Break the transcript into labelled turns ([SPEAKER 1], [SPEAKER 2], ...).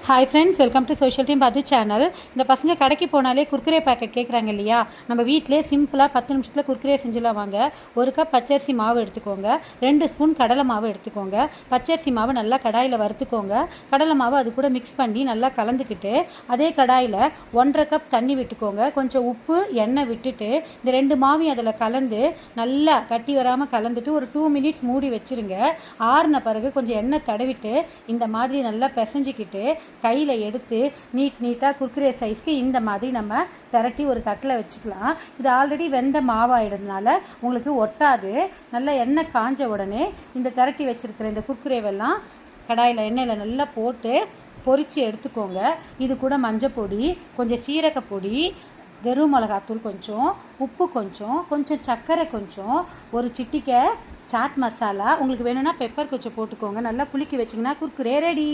[SPEAKER 1] Hi friends, welcome to social team பது channel. இந்த பசங்க கடைக்கு போனாலே குர்குரே பேக்கெட் கேட்குறாங்க இல்லையா? நம்ம வீட்டிலே சிம்பிளாக 10 நிமிஷத்தில் குர்குரே செஞ்சுலாம் வாங்க. ஒரு கப் பச்சரிசி மாவு எடுத்துக்கோங்க, 2 ஸ்பூன் கடலை மாவு எடுத்துக்கோங்க. பச்சரிசி மாவு நல்லா கடாயில் வறுத்துக்கோங்க. கடலை மாவு அது கூட மிக்ஸ் பண்ணி நல்லா கலந்துக்கிட்டு அதே கடாயில் 1.5 கப் தண்ணி விட்டுக்கோங்க. கொஞ்சம் உப்பு, எண்ணெய் விட்டுட்டு இந்த 2 மாவையும் அதில் கலந்து நல்லா கட்டி வராமல் கலந்துட்டு ஒரு 2 மினிட்ஸ் மூடி வச்சுருங்க. ஆறின பிறகு கொஞ்சம் எண்ணெய் தடவிட்டு இந்த மாதிரி நல்லா பிசைஞ்சிக்கிட்டு கையில் எடுத்து நீட்டாக குர்குரே சைஸ்க்கு இந்த மாதிரி நம்ம திரட்டி ஒரு தட்டில் வச்சுக்கலாம். இது ஆல்ரெடி வெந்த மாவாயிடுறதுனால உங்களுக்கு ஒட்டாது. நல்லா எண்ணெய் காஞ்ச உடனே இந்த திரட்டி வச்சுருக்கிற இந்த குர்குரேவெல்லாம் கடாயில் எண்ணெயில் நல்லா போட்டு பொரித்து எடுத்துக்கோங்க. இது கூட மஞ்சள் பொடி, கொஞ்சம் சீரகப்பொடி, வெறும் மிளகாத்தூள் கொஞ்சம், உப்பு கொஞ்சம் சர்க்கரை கொஞ்சம், ஒரு சிட்டிக்கை சாட் மசாலா, உங்களுக்கு வேணும்னா பெப்பர் கொஞ்சம் போட்டுக்கோங்க. நல்லா குலுக்கி வச்சிங்கன்னா குர்குரே ரெடி.